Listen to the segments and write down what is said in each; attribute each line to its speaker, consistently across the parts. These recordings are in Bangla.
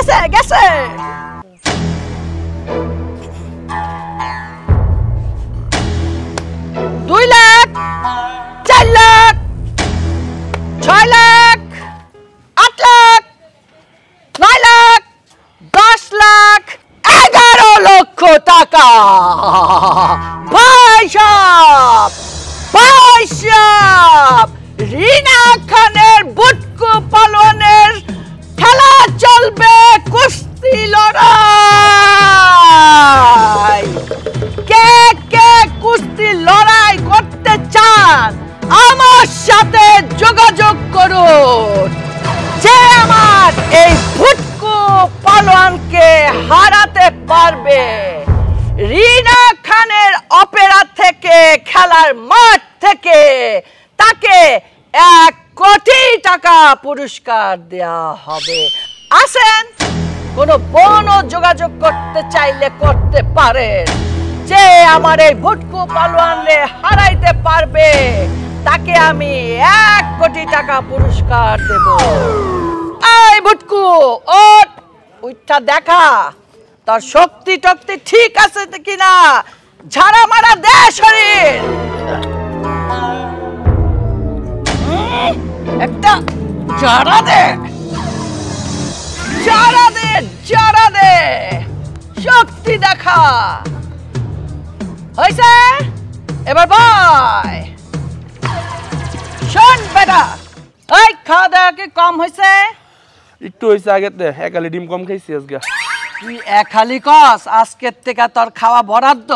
Speaker 1: গেছে গেছে। 2 লাখ, 4 লাখ, 6 লাখ, 8 লাখ, 9 লাখ, 10 লাখ, 11 লক্ষ টাকা। ভাই সাহেব, রিনা খানের বুটকু পালোয়ানের খেলা চলবে, কুস্তি লড়াই। কে কে কুস্তি লড়াই করতে চান আমার সাথে যোগাযোগ করুন। যে আমার এই বুটকু পালোয়ানকে হারাতে পারবে, রিনা খানের অপেরা থেকে, খেলার মাঠ থেকে তাকে 1 কোটি টাকা পুরস্কার দেওয়া হবে। আসেন, কোনো বোনও যোগাযোগ করতে চাইলে করতে পারেন। যে আমার এই বুটকু পালোয়ানরে হারাইতে পারবে তাকে আমি 1 কোটি টাকা পুরস্কার দেব। এই বুটকু, ওঠ, উঠা দেখা তোর শক্তি টক্তি ঠিক আছে কিনা, ঝাড়া মারা দে শরীর। একটা ঝাড়া দে, ঝাড়া দে, ঝাড়া দে, শক্তি দেখা। হয়েছে? এবার বয়। শোন বেটা, এই খাওয়া দাওয়া কি কম হয়েছে?
Speaker 2: একটু হয়েছে, আগে একালি ডিম কম খাইছি আজকে।
Speaker 1: তুই একালি কস, আজকের থেকে তোর খাওয়া বরাদ্দ।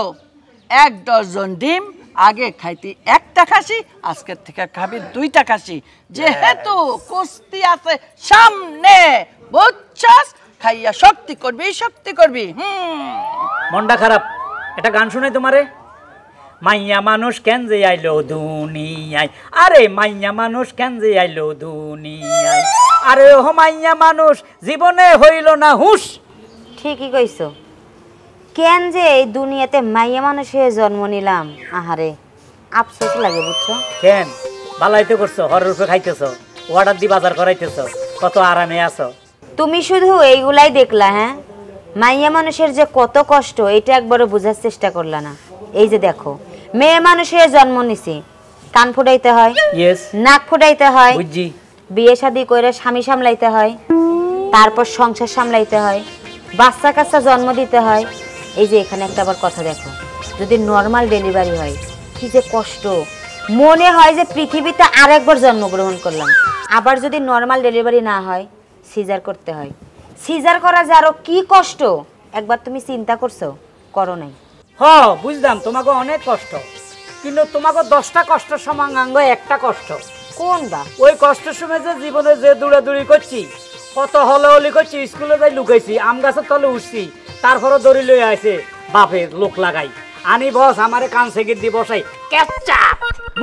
Speaker 1: 1 ডজন ডিম আগে খাইতি 1টা খাসি, আজকের থেকে খাবি 2টা খাসি। যেহেতু কুস্তি আছে সামনে, বুঝছস? খাইয়া শক্তি করবি, শক্তি করবি।
Speaker 3: মনটা খারাপ, একটা গান শুনে তোমারে। মাইয়া মানুষ কেন যে আইলো দুনিয়ায়, আরে মাইয়া মানুষ কেন যে আইলো দুনিয়ায়, আরে ও মাইয়া মানুষ জীবনে হইল না হুশ।
Speaker 4: ঠিকই কইছো, কেন যে এই দুনিয়াতে মাইয়া মানুষের জন্ম নিলাম, আহারে আফসোস লাগে বুঝছো।
Speaker 3: কেন বালাইতে করছো, হরের উপরে খাইতেছো, অর্ডার দি বাজার করাইতেছো, কত আরামে আছো।
Speaker 4: তুমি শুধু এইগুলাই দেখলা, হ্যাঁ? মাইয়া মানুষের যে কত কষ্ট এটা একবারও বোঝার চেষ্টা করলা না। এই যে দেখো, মেয়ে মানুষের জন্ম নিছি, কান ফুটাইতে হয়, নাক ফুটাইতে হয়, বিয়ে শাদী করে স্বামী সামলাইতে হয়, তারপর সংসার সামলাইতে হয়, বাচ্চা কাচ্চা জন্ম দিতে হয়। এই যে এখানে একটা আবার কথা দেখো, যদি নর্মাল ডেলিভারি হয় কি যে কষ্ট, মনে হয় যে পৃথিবীতে আরেকবার জন্মগ্রহণ করলাম। আবার যদি নর্মাল ডেলিভারি না হয়, সিজার করতে হয়। সিজার করা যে আরো কি কষ্ট, একবার তুমি চিন্তা করছো? করো নাই?
Speaker 3: বুঝলাম তোমাকে অনেক কষ্ট, কিন্তু তোমাকে 10টা কষ্টের সমাঙ্গাঙ্গ একটা কষ্ট।
Speaker 4: কোনটা?
Speaker 3: ওই কষ্টের সময় যে জীবনে যে দৌড়াদৌড়ি করছি, কত হলি করছি, স্কুলে যাই লুকাইছি, আম গাছের তলে উঠছি, তারপরে দড়ি লই আছে বাপের লোক লাগাই আনি বস আমারে কান সেগির দি বসাই ক্যাচা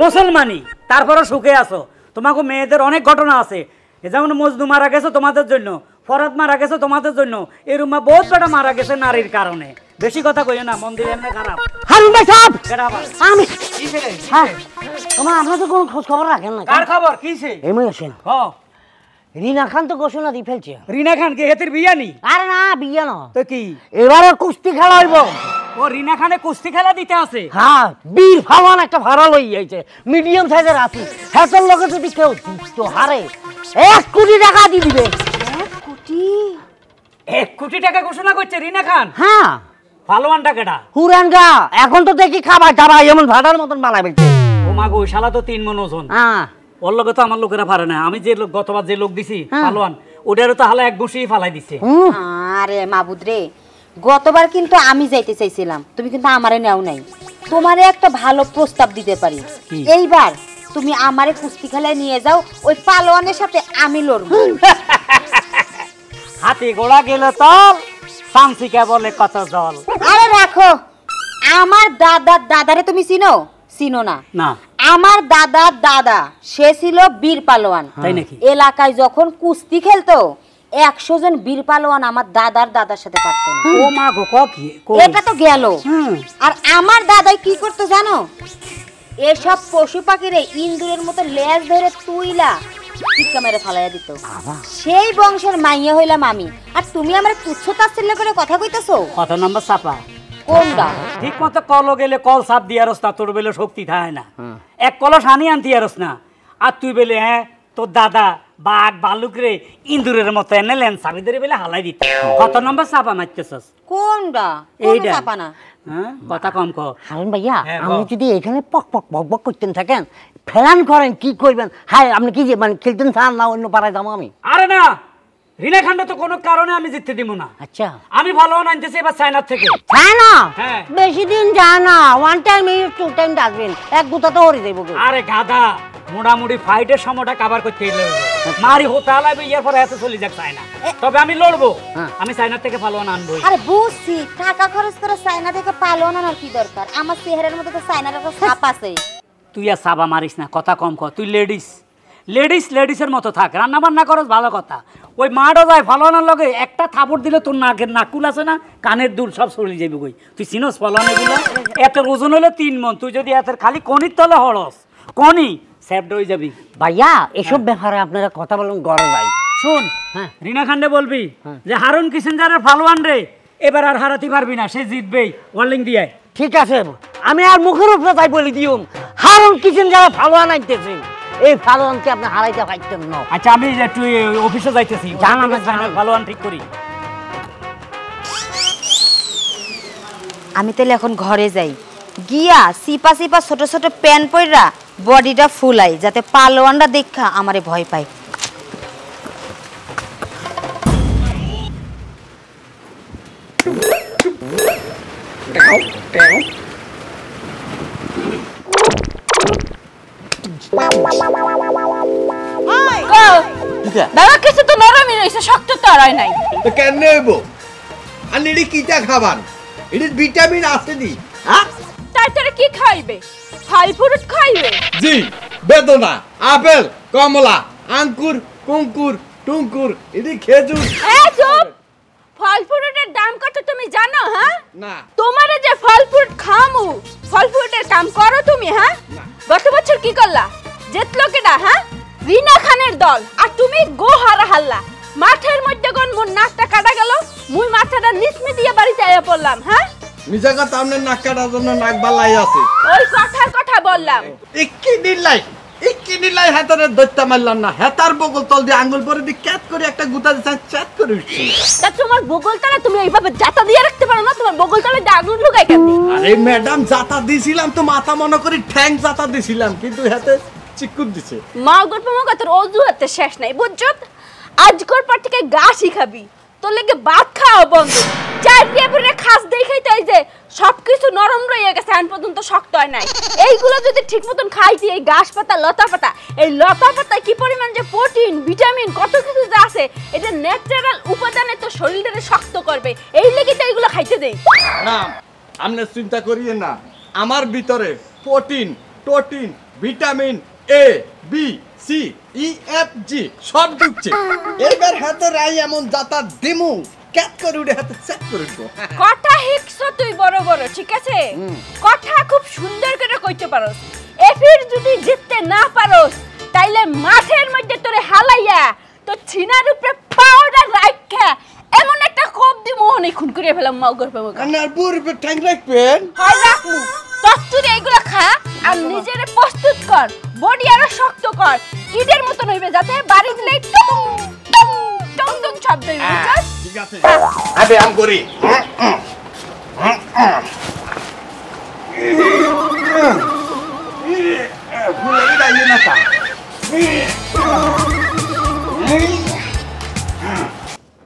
Speaker 3: মুসলমানি, তারপরে সুখে আছো। তোমাকে মেয়েদের অনেক ঘটনা আছে, যেমন মজনু মারা গেছে তোমাদের জন্য, ফরাদ মারা গেছে তোমাদের জন্য, এরকম বহুত বেটা মারা গেছে নারীর কারণে। বেশি কথা কইও না, মন্দির এমনি খারাপ।
Speaker 5: হারুন ভাই সাহেব, আমি
Speaker 3: হ্যাঁ
Speaker 5: তোমার আপনার তো কোনো খোঁজ খবর রাখেন না।
Speaker 3: কার খবর কিছে?
Speaker 5: এমনি আসেন। রিনা খান তো ঘোষণা দিয়ে ফেলছে।
Speaker 3: রিনা খান কে হেতের বিয়া নি?
Speaker 5: আরে না, বিয়া না
Speaker 3: তো কি,
Speaker 5: এবারে কুস্তি খেলা হইব।
Speaker 3: ও রিনা খানে কুস্তি খেলা দিতে আছে?
Speaker 5: হ্যাঁ, বীর ফাওয়ান একটা ভাড়া লই আইছে, মিডিয়াম সাইজের হাতি। হেতর লগে যদি কেউ তো হারে 1 কোটি টাকা দিয়ে দিবে।
Speaker 4: 1 কোটি?
Speaker 3: 1 কোটি টাকা ঘোষণা করছে রিনা খান?
Speaker 5: হ্যাঁ।
Speaker 3: ফালোয়ান টাকাটা
Speaker 5: হুরানগা এখন তো দেখি খাবার দাবার এমন ভাড়ার মতন বানাই ফেলছে।
Speaker 3: ও মা গো, শালা তো 3 মণ ওজন।
Speaker 5: হ্যাঁ,
Speaker 3: ওর লগে তো আমার লোকেরা পারে না। আমি যে লোক গতবার যে লোক দিছি ফালোয়ান, ওটারও তো হালা 1 ঘুষি ফালাই দিছে।
Speaker 4: আরে মাবুদ রে, গতবার কিন্তু আমি যাইতে চাইছিলাম, তুমি কিন্তু আমারে নেও নাই। তোমারে একটা ভালো প্রস্তাব দিতে পারি, এইবার তুমি আমারে কুস্তি খেলায় নিয়ে যাও, ওই পালোয়ানের সাথে আমি লড়ব।
Speaker 3: হাতি গোড়া গেল তো সামসিকা বলে কত জল।
Speaker 4: আরে রাখো, আমার দাদারে তুমি চিনো? চিনো না?
Speaker 3: না।
Speaker 4: আমার দাদা সে ছিল বীর পালোয়ান।
Speaker 3: তাই নাকি?
Speaker 4: এলাকায় যখন কুস্তি খেলতো 100 জন বীর পালোয়ান আমার দাদার সাথে পারতো না।
Speaker 3: ও মা গো, কি
Speaker 4: এটা তো গেল। আর আমার দাদাই কি করতো জানো? এসব পশু পাখিরে ইন্দুরের মতো লেজ ধরে তুইলা টিক্কা মেরে ফালাইয়া দিত। সেই বংশের মাইয়া হইলাম আমি, আর তুমি আমার তুচ্ছ তাচ্ছিল্য করে কথা কইতেছো।
Speaker 3: কত নম্বর চাপা?
Speaker 4: কোনটা?
Speaker 3: ঠিক মতো কল গেলে কল চাপ দিয়ারস না, তোর বেলে শক্তি থাকে না। এক কলস হানি আনতে আরস না, আর তুই বেলে হ্যাঁ তোর দাদা বাঘ ভালুক রে ইন্দুরের মতো এনে লেন চাবি ধরে বেলে হালাই দিত। কত নম্বর চাপা মারতেছস?
Speaker 4: কোনটা?
Speaker 3: এইটা
Speaker 4: চাপা না।
Speaker 3: হ্যাঁ কথা কম কর।
Speaker 5: হারুন ভাইয়া, আপনি যদি এখানে পক পক বক বক করতেন থাকেন, ফেলান করেন, কি করবেন? হাই, আপনি কি যে মানে খেলতেন চান না অন্য পাড়ায় যাবো আমি?
Speaker 3: আরে না, রিনা খান্ডা তো কোনো কারণে আমি জিততে দিব না।
Speaker 5: আচ্ছা,
Speaker 3: আমি ভালো আনতেছি এবার চায়নার থেকে।
Speaker 5: চায়না?
Speaker 3: হ্যাঁ।
Speaker 5: বেশি দিন যায় না, one time use to time dustbin, এক গুতা তো হরে যাইব।
Speaker 3: আরে গাধা, মোটামুটি ফাইটের সময়টা কভার করতে লাগবে। মারি হতে লাগবে, এর পরে এত চলে যাক চায়না। তবে আমি লড়বো, আমি চায়নার থেকে ভালো আনবো।
Speaker 4: আরে বুঝছি, টাকা খরচ করে চায়না থেকে পালো না, আর কি দরকার? আমার চেহারার মধ্যে তো চায়নার একটা ছাপ আছে।
Speaker 3: তুই আর সাবা মারিস না, কথা কম কর। তুই লেডিসের মতো থাক, রান্না বান্না করস ভালো কথা। ওই মাঠও যায় ভালো আনার লগে একটা থাপড় দিলে তোর নাকের নাকুল আছে না, কানের দুল সব সরে যাবে কই। তুই চিনস ফলানো এগুলো? এত ওজন হলো 3 মণ, তুই যদি এত খালি কনির তলে হড়স, কনি স্যাপড হয়ে যাবি।
Speaker 5: ভাইয়া, এসব ব্যাপারে আপনারা কথা বলুন গড়ে ভাই।
Speaker 3: শুন, রিনা খান্ডে বলবি যে হারুন কিসেঞ্জারের ফালোয়ান রে এবার আর হারাতে পারবি না, সে জিতবেই, ওয়ার্লিং দিয়ে।
Speaker 5: ঠিক আছে, আমি আর মুখের উপরে তাই বলে দিউম, হারুন কিচেন যারা ফালোয়ান আইতেছেন, এই ফালোয়ানকে আপনি হারাইতে পারতেন না।
Speaker 3: আচ্ছা, আমি একটু অফিসে যাইতেছি, ফালোয়ান ঠিক করি।
Speaker 4: আমি তাহলে এখন ঘরে যাই, গিয়া সিপা সিপা ছোট ছোট প্যান পইরা বডিটা ফুলাই, যাতে পালোয়ানরা দেখা আমারে ভয় পায়।
Speaker 6: বাবা কিছু তো নরমই রইছে, শক্ত তো আর নাই।
Speaker 7: তো কেন নেব? আর এডি কিটা খাবান? এডি ভিটামিন আছে দি। হ্যাঁ?
Speaker 6: তাই তোরে কি খাইবে? ফল ফ্রুট খাইবে?
Speaker 7: জি, বেদনা, আপেল, কমলা, আঙ্কুর, কুঙ্কুর, টুঙ্কুর, এডি খেজুর।
Speaker 6: এই চুপ! ফল ফ্রুটের দাম কত তুমি জানো? হ্যাঁ
Speaker 7: না।
Speaker 6: তোমারে যে ফল ফ্রুট খামু, ফল ফ্রুটের কাম করো তুমি? হ্যাঁ, গত বছর কি করলা? জিতলো কেডা? হ্যাঁ, রিনা খানের দল, আর তুমি গোহারা হাল্লা। মাঠের মধ্যে কোন মোর নাকটা কাটা গেল, মুই মাথাটা নিচমে দিয়ে বাড়িতে আয়া পড়লাম। হ্যাঁ,
Speaker 7: নিজা কথা আমনে নাক কাটার জন্য নাক বালাই আছে।
Speaker 6: ওই কথার কথা বললাম।
Speaker 7: ইক্কি নিলাই হাতারে দত্তা মারলাম না, হেতার বগল তল দিয়ে আঙ্গুল পরে দিয়ে ক্যাট করে একটা গুতা দিছে, চ্যাট করে উঠছে।
Speaker 6: তা তোমার বগলতলা তুমি এইভাবে জাতা দিয়ে রাখতে পারো না? তোমার বগলতলা আগুন ঢুকাই কেন?
Speaker 7: আরে ম্যাডাম, জাতা দিছিলাম তো মাথা মনে করি ঠ্যাং জাতা দিছিলাম, কিন্তু হাতে চিকুট দিছে।
Speaker 6: মা গল্প মা তোর অজুহাতে শেষ নাই, বুঝছো? আজকের পর থেকে গা শিখাবি, তোর লেগে ভাত খাওয়া বন্ধ। চারিয়ে পুরে খাস দেখাই তাই যে সবকিছু নরম রয়ে গেছে, আন পর্যন্ত শক্ত হয় নাই। এইগুলো যদি ঠিক মতন খাইতি, এই ঘাস পাতা, লতা পাতা, এই লতা পাতায় কি পরিমাণ যে প্রোটিন, ভিটামিন, কত কিছু যা আছে, এটা ন্যাচারাল উপাদানে তো শরীরটাকে শক্ত করবে, এই লেগে তো এইগুলো খাইতে দেই
Speaker 7: না। আপনি চিন্তা করিয়ে না, আমার ভিতরে প্রোটিন, টোটিন, vitamin A, B, C, E, F, G সব ঢুকছে। এবার হাতে রাই এমন জাতা দিমু, ক্যাট করে উঠে হাতে সেট করে দিব।
Speaker 6: কথা হিকছো তুই বড় বড়, ঠিক আছে? কথা খুব সুন্দর করে কইতে পারোস। এফির যদি জিততে না পারোস, তাইলে মাঠের মধ্যে তোরে হালাইয়া তো ছিনার উপরে পাউডার রাখা এমন একটা কোপ দি মোহনে খুন করে ফেলাম মাউগর পাবো।
Speaker 7: আর পুরো ঠ্যাং রাখবেন?
Speaker 6: হয় রাখমু। তস্তুরে এগুলা খা আর নিজেরে প্রস্তুত কর, বডি আরো শক্ত কর, ইটের মতন হইবে, যাতে বাড়ি দিলে টুং টুং টুং টুং শব্দ হইবে।
Speaker 7: ঠিক আছে, আমি আম করি।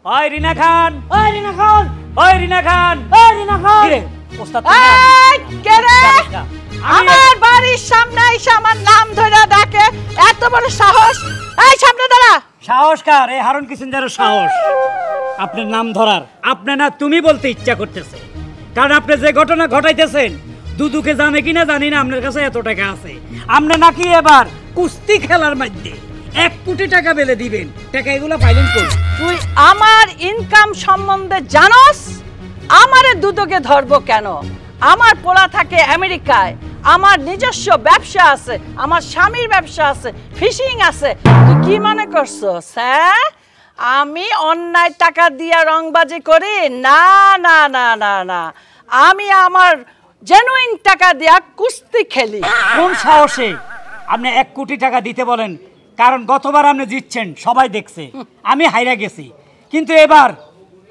Speaker 3: ওই রিনা খান,
Speaker 5: ওই রিনা খান,
Speaker 3: ওই রিনা খান,
Speaker 5: ওই রিনা খান।
Speaker 3: কিরে ওস্তাদ?
Speaker 1: এই কে রে? আমার বাড়ির সামনে এসে আমার নাম ধরে ডাকে, এত বড় সাহস! এই সামনে দাঁড়া।
Speaker 3: সাহস কার? এই হারুন কিসেঞ্জারের সাহস আপনার নাম ধরার। আপনি না তুমি বলতে ইচ্ছা করতেছে, কারণ আপনি যে ঘটনা ঘটাইতেছেন দুদুকে জানে কিনা জানি না, আপনার কাছে এত টাকা আছে। আপনি নাকি এবার কুস্তি খেলার মধ্যে 1 কোটি টাকা বেলে দিবেন, টাকা এগুলো পাইলেন কই?
Speaker 1: তুই আমার ইনকাম সম্বন্ধে জানোস? আমারে দুদকে ধরবো কেন? আমার পোলা থাকে আমেরিকায়, আমার নিজস্ব ব্যবসা আছে, আমার স্বামীর ব্যবসা আছে, ফিশিং আছে। তুই কি মনে করছস? হ্যাঁ, আমি অন্যায় টাকা দিয়া রংবাজি করি? না না না না না, আমি আমার জেনুইন টাকা দিয়া কুস্তি খেলি।
Speaker 3: কোন সাহসে আপনি 1 কোটি টাকা দিতে বলেন? কারণ গতবার আপনি জিতছেন, সবাই দেখছে, আমি হাইরা গেছি। কিন্তু এবার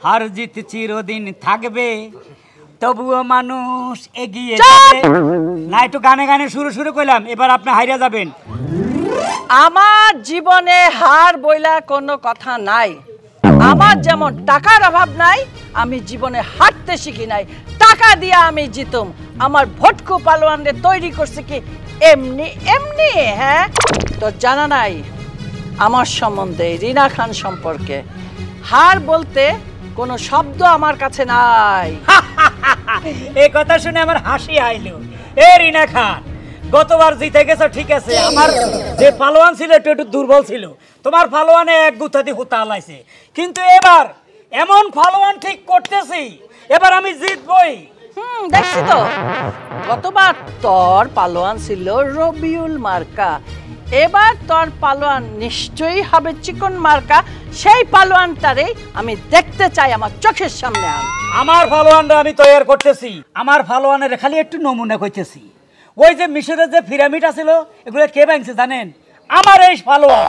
Speaker 3: হার জিত চিরদিন থাকবে, তবুও মানুষ এগিয়ে যাবে। না একটু গানে গানে শুরু কইলাম, এবার আপনি হাইরা যাবেন।
Speaker 1: আমার জীবনে হার বইলা কোনো কথা নাই। আমার যেমন টাকার অভাব নাই, আমি জীবনে হারতে শিখি নাই। টাকা দিয়ে আমি জিতুম। আমার ভটকু পালোয়ানরে তৈরি করছে কি এমনি এমনি? হ্যাঁ, তো জানা নাই আমার সম্বন্ধে, রিনা খান সম্পর্কে। হার বলতে কোনো শব্দ আমার কাছে নাই।
Speaker 3: এই কথা শুনে আমার হাসি আইলো। এ রিনা খান, গতবার জিতে গেছো ঠিক আছে, আমার যে পালোয়ান ছিল একটু দুর্বল ছিল, তোমার পালোয়ানে 1 গুতাতি হুতা আলাইছে। কিন্তু এবার এমন পালোয়ান ঠিক করতেছি, এবার আমি জিতবই।
Speaker 1: দেখছি তো, গতবার তোর পালোয়ান ছিল রবিউল মার্কা, এবার তোর পালোয়ান নিশ্চয়ই হবে চিকন মার্কা। সেই পালোয়ানটারে আমি দেখতে চাই, আমার চোখের সামনে আন।
Speaker 3: আমার পালোয়ানরা আমি তৈরি করতেছি, আমার পালোয়ানের খালি একটু নমুনা কইতেছি। ওই যে মিশরের যে পিরামিড আছিল, এগুলো কে ভাঙছে জানেন? আমার এই পালোয়ান।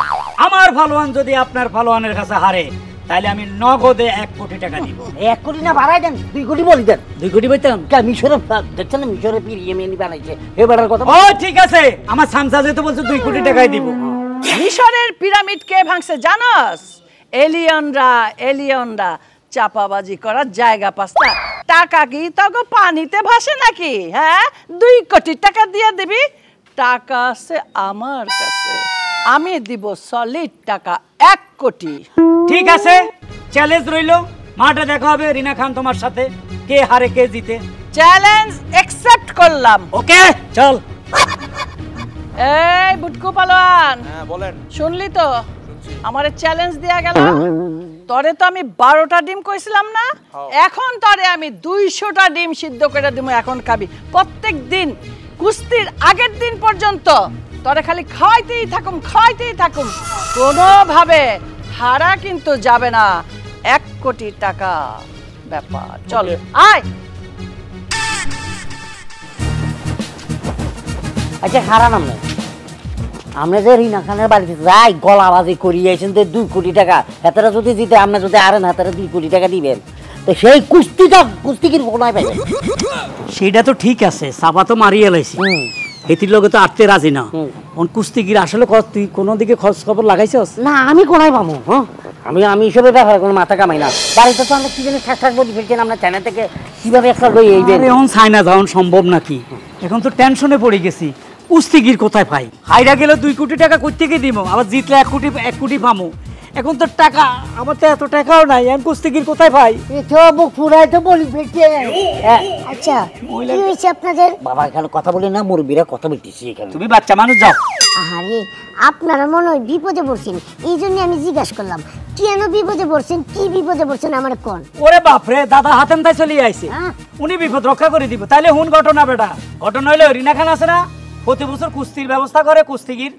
Speaker 3: আমার পালোয়ান যদি আপনার পালোয়ানের কাছে হারে, তাহলে আমি নগদে 1 কোটি টাকা দিব।
Speaker 5: 1 কোটি না বাড়াই দেন, 2 কোটি বলি দেন।
Speaker 3: 2 কোটি বইতাম?
Speaker 5: মিশরে দেখছেন না, মিশরে পিরিয়মেনি বানাইছে, এবারের কথা।
Speaker 3: ও ঠিক আছে, আমার সামসা যেতে বলছে 2 কোটি টাকাই দিব।
Speaker 1: মিশরের পিরামিড কে ভাঙছে জানোস? এলিয়নরা চাপাবাজি করার জায়গা পাস্তা। টাকা কি তগো পানিতে ভাসে নাকি? হ্যাঁ, 2 কোটি টাকা দিয়ে দিবি? টাকা আছে আমার কাছে, আমি দিব সলিড টাকা 1 কোটি।
Speaker 3: ঠিক আছে, চ্যালেঞ্জ রইল, মাঠে দেখা হবে রিনা খান তোমার সাথে, কে হারে কে জিতে।
Speaker 1: চ্যালেঞ্জ অ্যাকসেপ্ট করলাম।
Speaker 3: ওকে চল।
Speaker 1: এই বুটকু পালোয়ান,
Speaker 2: হ্যাঁ বলেন।
Speaker 1: শুনলি তো আমারে চ্যালেঞ্জ দেয়া গেল। তরে তো আমি 12টা ডিম কইছিলাম না, এখন তরে আমি 200টা ডিম সিদ্ধ করে দিব। এখন খাবি প্রত্যেক দিন, কুস্তির আগের দিন পর্যন্ত তরে খালি খাওয়াইতেই থাকুম। কোনোভাবে হারা কিন্তু যাবে না। 1 কোটি টাকা ব্যাপার। চল আয়।
Speaker 5: আচ্ছা খারাপ নাম আমরা যে রিনা খানের বাড়িতে যাই গলাবাজি করিয়েছেন যে 2 কোটি টাকা, হাতারা যদি জিতে আপনি যদি আরেন হাতারা 2 কোটি টাকা দিবেন, তো সেই কুস্তিগির কোনায় পাইবেন?
Speaker 3: সেটা তো ঠিক আছে, সাবা তো মারিয়ে লাইছি, এটির লগে তো আটতে রাজি না। কুস্তিগির আসলে তুই কোনো দিকে খোঁজ খবর লাগাইছস?
Speaker 5: না, আমি কোনায় পাবো? হ্যাঁ, আমি এসবের ব্যাপারে কোনো মাথা কামাই না। বাড়িতে তো আমরা কি জানি ঠাক বলি ফেলছেন, আমরা চায়না থেকে কিভাবে একটা লই এইবেন?
Speaker 3: এখন চায়না যাওয়ান সম্ভব নাকি? এখন তো টেনশনে পড়ে গেছি, কুস্তিগির কোথায় পাই? হাইরা গেলে 2 কোটি টাকা কই থেকে দিব, আবার জিতলে 1 কোটি পামু। এখন তো টাকা, আমার তো এত টাকাও নাই, এখন কুস্তিগির কোথায় পাই?
Speaker 5: তো বুক ফুরাই তো বলি ফেলছে।
Speaker 8: আচ্ছা, কি হয়েছে আপনাদের?
Speaker 5: বাবা এখানে কথা বলি না, মুরব্বীরা কথা বলতেছি এখানে।
Speaker 3: তুমি বাচ্চা মানুষ, যাও।
Speaker 8: আরে আপনারা মনে হয় বিপদে পড়ছেন, এই জন্য আমি জিজ্ঞাসা করলাম কেন বিপদে পড়ছেন, কি বিপদে পড়ছেন আমার কোন?
Speaker 3: ওরে বাপরে, দাদা হাতেম তাই চলে আইছে, উনি বিপদ রক্ষা করে দিব। তাইলে হুন ঘটনা বেটা, ঘটনা হইলে রিনা খান আছে না, প্রতি বছর কুস্তির ব্যবস্থা করে কুস্তিগির।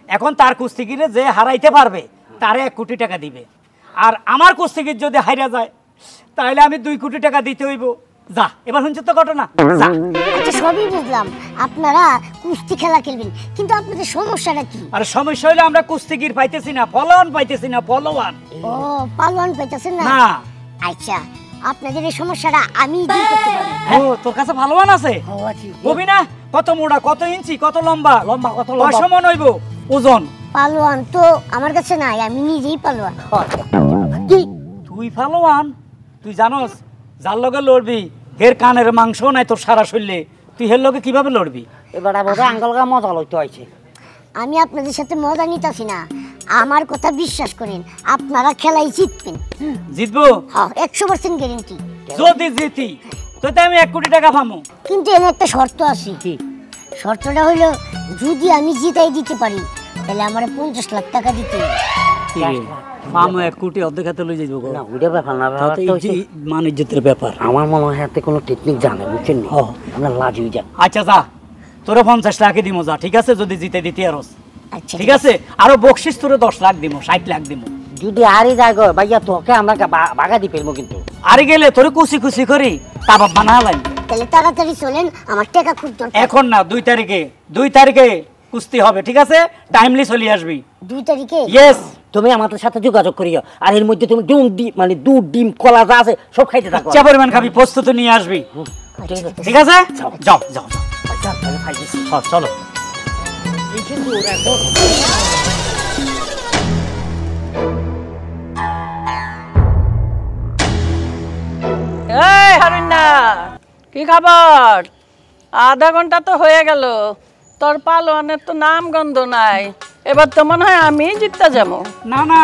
Speaker 3: এখন তার কুস্তিগিরে যে হারাইতে পারবে তারে 1 কোটি টাকা দিবে। আর আমার কুস্তিগির যদি হাইরা যায়, তাহলে আমি 2 কোটি টাকা দিতে হইব। যা, এবার শুনছো তো ঘটনা, যা।
Speaker 8: আচ্ছা সবই বুঝলাম, আপনারা কুস্তি খেলা খেলবেন, কিন্তু আপনাদের সমস্যাটা কি?
Speaker 3: আর সমস্যা হইলো আমরা কুস্তিগির পাইতেছি না, ফলোয়ান পাইতেছি না, ফলোয়ান।
Speaker 8: ও, পালোয়ান পাইতেছেন না?
Speaker 3: না।
Speaker 8: আচ্ছা, আপনাদের এই সমস্যাটা আমি দূর করতে পারি।
Speaker 3: ও, তোর কাছে ফলোয়ান আছে? বলবি না কত মোটা, কত ইঞ্চি, কত লম্বা? কত লম্বা? সমান হইব ওজন?
Speaker 8: পালোয়ান তো আমার কাছে নাই, আমি নিজেই পালোয়ান।
Speaker 3: কি তুই পালোয়ান? তুই জানোস যার লগে লড়বি এর কানের মাংস নাই তোর সারা শরীরে, তুই এর লগে কিভাবে লড়বি?
Speaker 5: এবার বোধহয় আঙ্গলগা মজা লইতে হয়েছে।
Speaker 8: আমি আপনাদের সাথে মজা নিতেছি না, আমার কথা বিশ্বাস করেন, আপনারা খেলাই জিতবেন।
Speaker 3: জিতবো?
Speaker 8: হ্যাঁ, 100% গ্যারান্টি।
Speaker 3: যদি জিতি তো আমি 1 কোটি টাকা পাবো।
Speaker 8: কিন্তু এর একটা শর্ত আছে। কি শর্তটা হলো, যদি আমি জিতাই দিতে পারি তাহলে আমার 50 লাখ টাকা দিতে হবে।
Speaker 3: পামো 1 কোটি অর্ধেক হাতে লই যাইব।
Speaker 5: না ওইটা ব্যাপার না,
Speaker 3: মান ইজ্জতের ব্যাপার।
Speaker 5: আমার মনে হয় হাতে কোনো টেকনিক জানে, বুঝছেন? আমরা লাজ হয়ে যান।
Speaker 3: আচ্ছা যা, তোরে 50 লাখই দিমু যা, ঠিক আছে? যদি জিতে দিতে আরস,
Speaker 8: আচ্ছা
Speaker 3: ঠিক আছে? আরো বকশিস তোরে 10 লাখ দিমু, 60 লাখ দিমু।
Speaker 5: যদি হারি যায় গো ভাইয়া তোকে আমরা বাগা দি ফেলবো কিন্তু।
Speaker 3: আরে গেলে তোরে খুশি খুশি করি কাবাব বানালাম।
Speaker 8: তাহলে তাড়াতাড়ি চলেন, আমার টাকা খুব দরকার।
Speaker 3: এখন না, 2 তারিখে কুস্তি হবে, ঠিক আছে? টাইমলি চলে আসবি।
Speaker 8: 2 তারিখে?
Speaker 3: ইয়েস।
Speaker 5: তুমি আমাদের সাথে যোগাযোগ করিও, আর এর মধ্যে তুমি মানে দুধ ডিম কলা যা আছে সব খাইতে থাকো।
Speaker 3: চা পরিমাণ খাবি, প্রস্তুত নিয়ে আসবি, ঠিক আছে? যাও যাও চলো।
Speaker 1: এই হারুন্না, কি খবর? আধা ঘন্টা তো হয়ে গেল, তোর পালোয়ানের তো নাম গন্ধ নাই। এবার তো মনে হয় আমি জিততে যাবো।
Speaker 3: না না,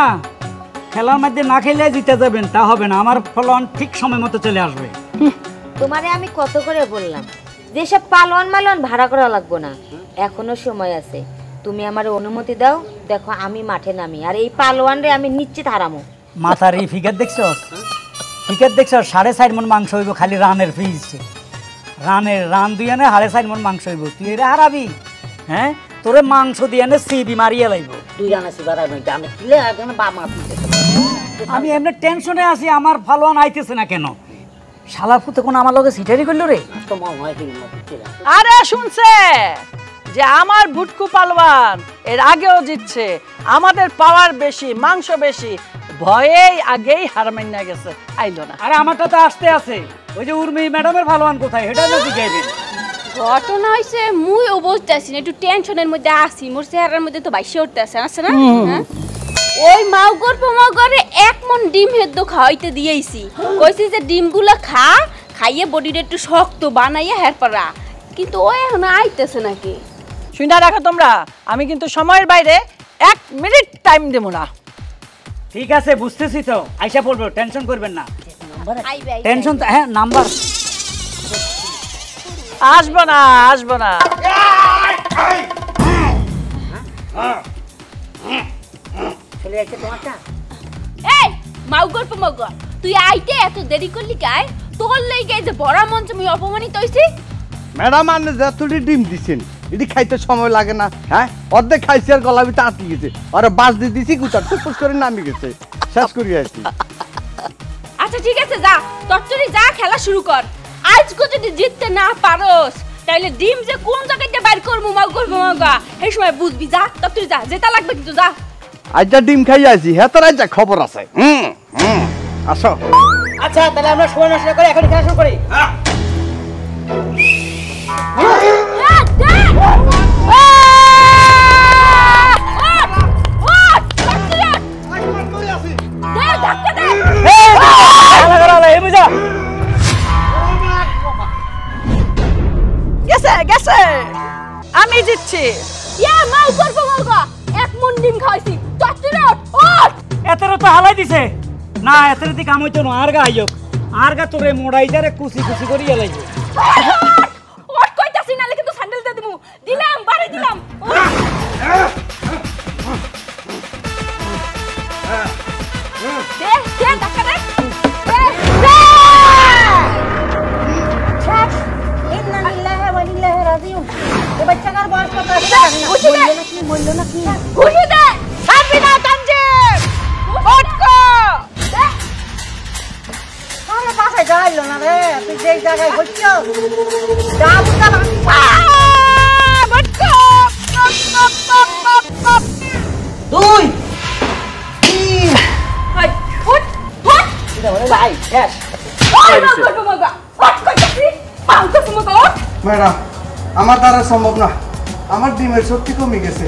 Speaker 3: খেলার মধ্যে না খেলে জিতে যাবেন তা হবে না, আমার ফলন ঠিক সময় মতো চলে আসবে।
Speaker 4: তোমারে আমি কত করে বললাম যেসব পালোয়ান মালন ভাড়া করা লাগবো না, এখনো সময় আছে। তুমি আমার অনুমতি দাও, দেখো আমি মাঠে নামি, আর এই পালোয়ান রে আমি নিশ্চিত হারামো।
Speaker 3: মাথার এই ফিগার দেখছো? 4.5 মণ মাংস হইব খালি রানের ফিজ। রান দুই আনে 4.5 মণ মাংস হইব, তুই এরা হারাবি? হ্যাঁ, তোরে মাংস দিয়ে আনে সিবি মারিয়ে লাইব।
Speaker 5: তুই জানাসি বাড়াই নই, আমি কিলে আগে বা মা
Speaker 3: আমি এমনি টেনশনে আছি, আমার ফালোয়ান আইতেছে না কেন? শালার পুতে কোন আমার লগে সিটারি করলো রে?
Speaker 5: তো মন হয় কি
Speaker 1: আরে শুনছে যে আমার ভুটকু পালোয়ান এর আগেও জিতছে, আমাদের পাওয়ার বেশি, মাংস বেশি, ভয়েই আগেই হার মাইনা গেছে, আইলো না।
Speaker 3: আরে আমারটা তো আসতে আছে, ওই যে উর্মি ম্যাডামের ফালোয়ান কোথায় সেটা যদি গাইবেন।
Speaker 6: ঘটনা হয়েছে মুই অবস্থাছি না, একটু টেনশনের মধ্যে আসি, মোর চেহারার মধ্যে তো বাইশে উঠতে আছে না? ওই মাউগরে 1 মণ ডিম হেদ্দ খাওয়াইতে দিয়েছি, কইছি যে ডিমগুলো খাইয়ে বডিটা একটু শক্ত বানাইয়া হের পারা, কিন্তু ও এখন আইতেছে নাকি?
Speaker 1: শুনে রাখো তোমরা, আমি কিন্তু সময়ের বাইরে 1 মিনিট টাইম দেবো না।
Speaker 3: ঠিক আছে, বুঝতেছি তো, আইসা পড়বো, টেনশন করবেন না।
Speaker 6: আইবে
Speaker 3: টেনশন, হ্যাঁ নাম্বার
Speaker 1: আসবো না।
Speaker 5: চলে যাচ্ছে তোমারটা।
Speaker 6: এই মাউগর তুই আইতে এত দেরি করলি কায়? তোর লাগি যে বড় মঞ্চ মুই অপমানিত হইছি।
Speaker 7: ম্যাডাম আপনি যতটি ডিম দিছেন এটি খাইতে সময় লাগে না? হ্যাঁ, অর্ধেক খাইছি আর গলা ভিতরে আটকে গেছে, আর বাস দিয়ে দিছি গুতার টুকুস করে নামি গেছে, শেষ করি আসছি।
Speaker 6: আচ্ছা ঠিক আছে, যা তরতরি যা, খেলা শুরু কর। আজকে যদি জিততে না পারোস তাইলে ডিম যে কোন জায়গাতে বাইর করবো মাউগর সেই সময় বুঝবি। যা তরতরি যা, জেতা লাগবে কিন্তু যা।
Speaker 7: আজটা ডিম খাই আছি, হ্যাঁ তোর আজ খবর আছে। আসো।
Speaker 3: আচ্ছা তাহলে আমরা সময় নষ্ট করে এখন খেলা শুরু করি।
Speaker 1: গেছে, আমি জিতছি।
Speaker 6: মাউগর 1 মণ ডিম খাইছি, তরতরি ওঠ।
Speaker 3: এতরে তো হালাই দিছে না, এতরে দি কাম হইতো না। আর গা আইয়ক, আর গা তোরে মোড়াই যারে কুচি করি এলাইবো।
Speaker 6: ওঠ কইতাছি না, কিন্তু স্যান্ডেল দে দিমু। দিলাম, বাড়ি দিলাম। দে ধাক্কা দে।
Speaker 5: ইন্না লিল্লাহি ওয়া ইন্না ইলাইহি রাজিউন। এই বাচ্চাটার বয়স কত? মরলো নাকি?
Speaker 6: ঘুষি দে।
Speaker 1: ছাড়বি না তানজিম, ওঠকো।
Speaker 5: আমার পাশে যাইলো না রে, তুই যেই জায়গায় হচ্ছো যা বুঝা দুই ভাই শেষ।
Speaker 7: ম্যাডাম আমার দ্বারা সম্ভব না, আমার ডিমের শক্তি কমে গেছে।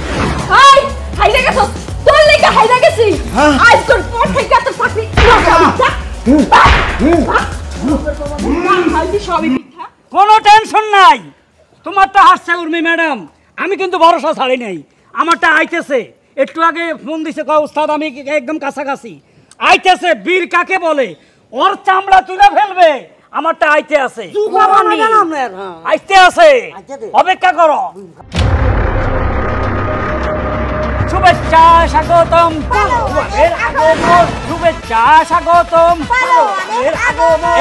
Speaker 6: হাইরা গেছ, তোর লেগে হাইরা গেছি। আজ তোর পর থেকে এত চাকরি
Speaker 3: কোনো টেনশন নাই, তোমারটা হাসছে উর্মি ম্যাডাম, আমি কিন্তু ভরসা ছাড়ি নাই। আমারটা আইতেছে, একটু আগে ফোন দিছে কয় উস্তাদ আমি একদম কাছাকাছি। আইতেছে, বীর কাকে বলে, ওর চামড়া তুলে ফেলবে। আমারটা আইতে আছে, আইতে আছে, অপেক্ষা করো। শুভেচ্ছা স্বাগতম, শুভেচ্ছা স্বাগতম।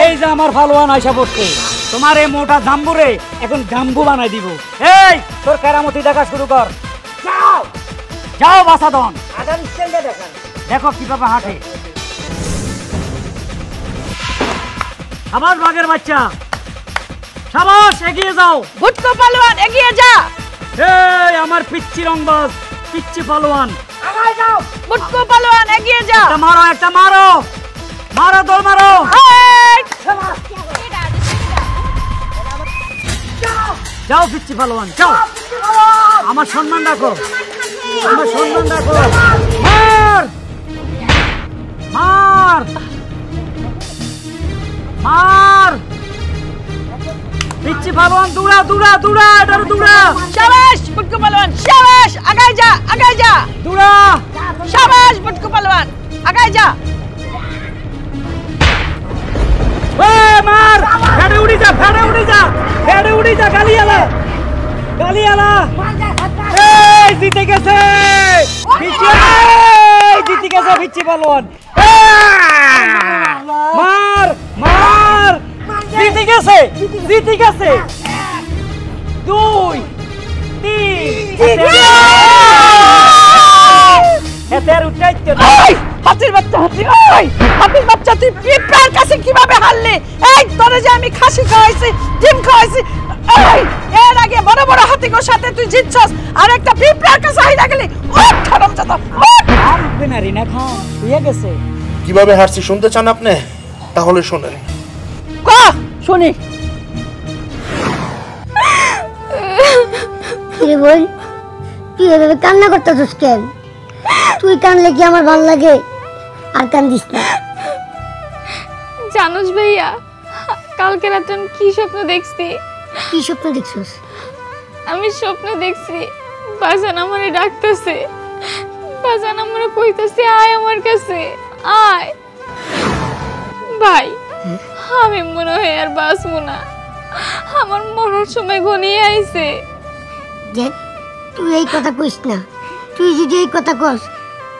Speaker 3: এই যে আমার ফালোয়ান আইসা পড়ছে, তো তোমার এই মোটা জাম্বুরে এখন জাম্বু বানাই দিব। এই তোর কেরামতি দেখা শুরু কর। যাও যাও বাসাদন, দেখো কিভাবে হাঁটে। সাবাস বাঘের বাচ্চা, সাবাস, এগিয়ে যাও।
Speaker 1: বুটকো পালোয়ান এগিয়ে যা।
Speaker 3: এই আমার পিচ্চি রংবাজ, পিচ্চি পালোয়ান,
Speaker 1: বুটকো পালোয়ান এগিয়ে যা।
Speaker 3: একটা মারো, একটা মারো, মারো, দৌড় মারো। যাও পিচ্চি পালোয়ান, যাও। আমার সম্মান রাখো, আমার সম্মান রাখো। মার মার মার, পিচ্চি পালোয়ান, দৌড়া দৌড়া দৌড়া, এটার দৌড়া।
Speaker 1: শাবাশ বুটকো পালোয়ান, শাবাশ, আগায় যা, আগায় যা,
Speaker 3: দৌড়া।
Speaker 1: শাবাশ বুটকো পালোয়ান, আগায় যা।
Speaker 3: মার, ফেড়ে উড়ি যা, ফেড়ে উড়ি যা, ফেড়ে উড়ি যা, গালিয়ালা, গালিয়ালা। এই জিতে গেছে, জিতে গেছে পিচ্চি পালোয়ান। মার মার, জিতে গেছে, জিতে গেছে। 2 3 এদের উঠাইতে
Speaker 1: হাতির বাচ্চা, হাতির বাচ্চা, তুই পিঁপড়ার কাছে কিভাবে হারলি? এই তোরে যে আমি খাসি খাওয়াইছি, ডিম খাওয়াইছি, এই এর আগে বড় বড় হাতিগুলোর সাথে তুই জিতছস, আর একটা পিঁপড়ার কাছে হাইরা গেলি। ওঠ হারামজাদা, ওঠ।
Speaker 3: আসবে না রিনা খান, হয়ে গেছে।
Speaker 9: কিভাবে হারছি শুনতে চান আপনি? তাহলে শোনেন।
Speaker 1: কহ শুনি।
Speaker 8: কিরে বোন, তুই এভাবে কান্না করতেছিস কেন? তুই কানলে কি আমার ভালো লাগে? আর কান্দিস না।
Speaker 6: জানোস ভাইয়া, কালকে রাতে আমি কি স্বপ্ন দেখছি?
Speaker 8: কি স্বপ্ন দেখছিস?
Speaker 6: আমি স্বপ্ন দেখছি বাজান আমারে ডাকতেছে, বাজান আমারে কইতাছে আয় আমার কাছে আয়। ভাই আমি মনে হয় আর বাঁচবো না, আমার মরার সময় ঘনিয়ে আইছে।
Speaker 8: দেখ, তুই এই কথা কইস না। তুই যদি এই কথা কস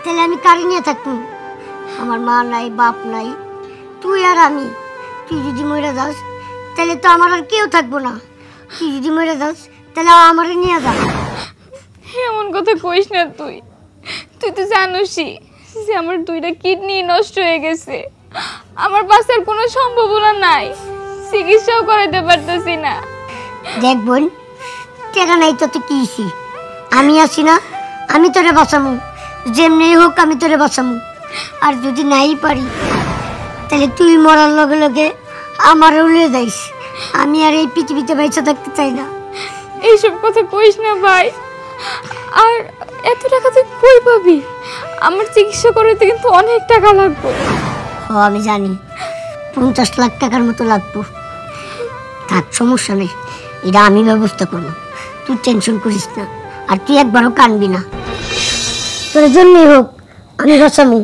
Speaker 8: তাহলে আমি কারে নিয়ে থাকবো? আমার মা নাই, বাপ নাই, তুই আর আমি। তুই যদি মরে যাস তাহলে তো আমার আর কেউ থাকবো না। তুই যদি মরে যাস তাহলে আমারে নিয়ে যা।
Speaker 6: এমন কথা কইস না তুই, তুই তো জানোসই যে আমার 2টা কিডনি নষ্ট হয়ে গেছে, আমার বাঁচার কোনো সম্ভাবনা নাই, চিকিৎসাও করাইতে পারতেছি না।
Speaker 8: দেখ বোন, টাকা নাই তো তুই কিছি, আমি আছি না, আমি তোরে বাঁচামু, যেমনি হোক আমি তোরে বাঁচামু। আর যদি নাই পারি তাহলে তুই মরার লগে লগে আমারও লয়ে যাইস। আমি আর এই পৃথিবীতে বেঁচে থাকতে চাই না।
Speaker 6: এইসব কথা কইস না ভাই। আর এত টাকা তুই কই পাবি? আমার চিকিৎসা করতে কিন্তু অনেক টাকা লাগবে।
Speaker 8: ও আমি জানি, 50 লাখ টাকার মতো লাগবো। থাক, সমস্যা নেই, এটা আমি ব্যবস্থা করবো, তুই টেনশন করিস না। আর তুই একবারও কানবি না, তোর জন্যই হোক আমি বাঁচামু।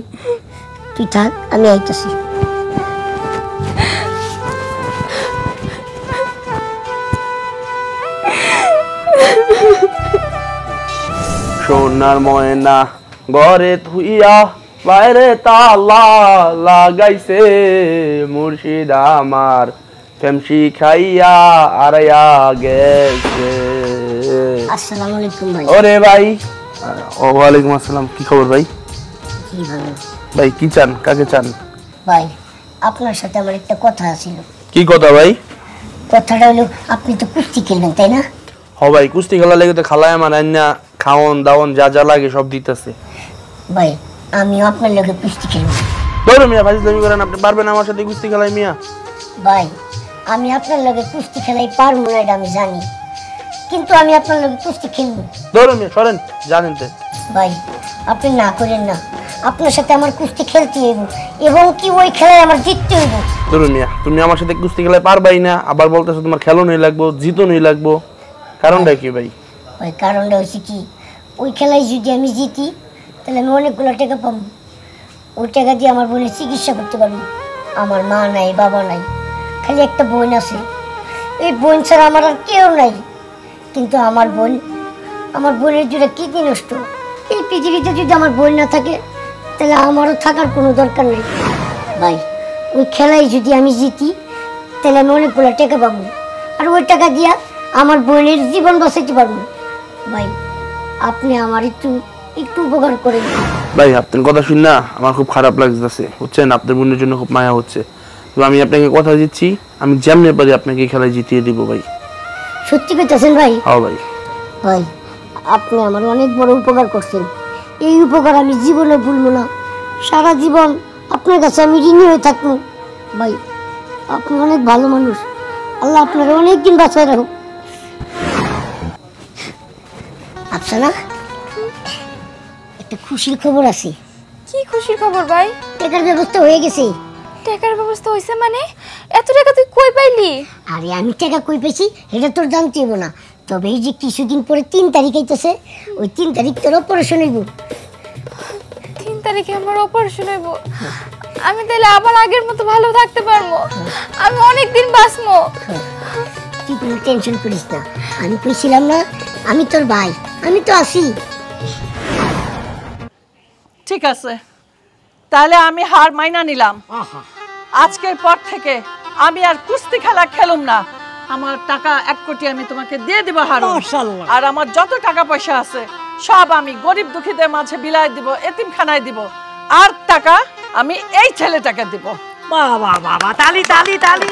Speaker 8: তুই থাক, আমি আইতাছি।
Speaker 2: সোনার ময়না ঘরে থুইয়া বাইরে তালা লাগাইছে, মুর্শিদ আমার ফেমসি খাইয়া আড়াইয়া গেছে।
Speaker 8: আসসালামু আলাইকুম ভাই।
Speaker 2: ওরে ভাই। ওয়ালাইকুম আসসালাম। কি খবর ভাই?
Speaker 8: কি ভালো
Speaker 2: ভাই, কি চান? কাকে চান?
Speaker 8: ভাই, আপনার সাথে আমার একটা কথা ছিল।
Speaker 2: কি কথা ভাই?
Speaker 8: কথাটা হলো, আপনি তো কুস্তি খেলবেন তাই না?
Speaker 2: হ ভাই, কুস্তি খেলা লেগে তো খালায় আমার আন্না খাওন দাওন যা যা লাগে সব দিতেছে।
Speaker 8: ভাই, আমিও আপনার লগে কুস্তি খেলবো।
Speaker 2: ধরো মিয়া, ফাজিলামি করেন। আপনি পারবেন আমার সাথে কুস্তি খেলায় মিয়া?
Speaker 8: ভাই, আমি আপনার লগে কুস্তি খেলাই পারবো না, এটা আমি জানি, কিন্তু আমি আপনার লগে কুস্তি খেলবো।
Speaker 2: ধরো মিয়া, সরেন, জানেন তো।
Speaker 8: ভাই, আপনি না করেন না, আপনার সাথে আমার কুস্তি খেলতে হইব, এবং কি ওই খেলায় আমার জিততে হইব।
Speaker 2: ধরো মিয়া, তুমি আমার সাথে কুস্তি খেলায় পারবাই না, আবার বলতেছো তোমার খেলনই লাগবো, জিতনই লাগবো। কারণটা কি ভাই?
Speaker 8: ওই কারণটা হচ্ছে কি, ওই খেলায় যদি আমি জিতি তাহলে আমি অনেকগুলো টাকা পাবো। ওই টাকা দিয়ে আমার বোনের চিকিৎসা করতে পারবো। আমার মা নাই, বাবা নাই, খালি একটা বোন আছে। এই বোন ছাড়া আমার আর কেউ নাই। কিন্তু আমার বোনের যেটা কিডনি নষ্ট, এই পৃথিবীতে যদি আমার বোন না থাকে তাহলে আমারও থাকার কোনো দরকার নেই। ভাই, ওই খেলায় যদি আমি জিতি তাহলে আমি অনেকগুলো টাকা পাবো। আর ওই টাকা দিয়া আমার বোনের জীবন বাঁচাইতে পারবো। ভাই আপনি আমার একটু একটু উপকার করেন।
Speaker 2: ভাই আপনার কথা শুন না আমার খুব খারাপ লাগতেছে, বুঝছেন? আপনার বোনের জন্য খুব মায়া হচ্ছে। তো আমি আপনাকে কথা দিচ্ছি, আমি যেমনি পারি আপনাকে এই খেলায় জিতিয়ে দিব ভাই।
Speaker 8: সত্যি কইতাছেন ভাই?
Speaker 2: হ্যাঁ ভাই।
Speaker 8: ভাই আপনি আমার অনেক বড় উপকার করছেন, এই উপকার আমি জীবনে ভুলবো না। সারা জীবন আপনার কাছে আমি ঋণী হয়ে থাকবো। ভাই আপনি অনেক ভালো মানুষ, আল্লাহ আপনার অনেক দিন বাঁচায় রাখুক। আচ্ছা না, একটা খুশির খবর আছে।
Speaker 6: কি খুশির খবর ভাই?
Speaker 8: টাকার ব্যবস্থা হয়ে গেছে।
Speaker 6: টাকার ব্যবস্থা হইছে মানে? এত টাকা তুই কই পাইলি?
Speaker 8: আরে আমি টাকা কই পেয়েছি এটা তোর জানতে হবে না, তবে এই যে কিছুদিন পরে 3 তারিখ আইতেছে, ওই 3 তারিখ তোর অপারেশন হইব।
Speaker 6: 3 তারিখে আমার অপারেশন হইব? আমি তাহলে আবার আগের মতো ভালো থাকতে পারবো, আমি অনেক দিন বাঁচবো।
Speaker 8: তুই কোনো টেনশন করিস না, আমি কইছিলাম না আমি তোর ভাই, আমি তো আছি।
Speaker 1: ঠিক আছে, তাহলে আমি হার মাইনা নিলাম। আজকের পর থেকে আমি আর কুস্তি খেলা খেলুম না। আমার টাকা 1 কোটি আমি তোমাকে দিয়ে দিব হারুন।
Speaker 3: মাশাআল্লাহ।
Speaker 1: আর আমার যত টাকা পয়সা আছে সব আমি গরিব দুঃখীদের মাঝে বিলায় দিব, এতিমখানায় দিব। আর টাকা আমি এই ছেলেটাকে দিব।
Speaker 3: বাবা বাবা, তালি তালি তালি।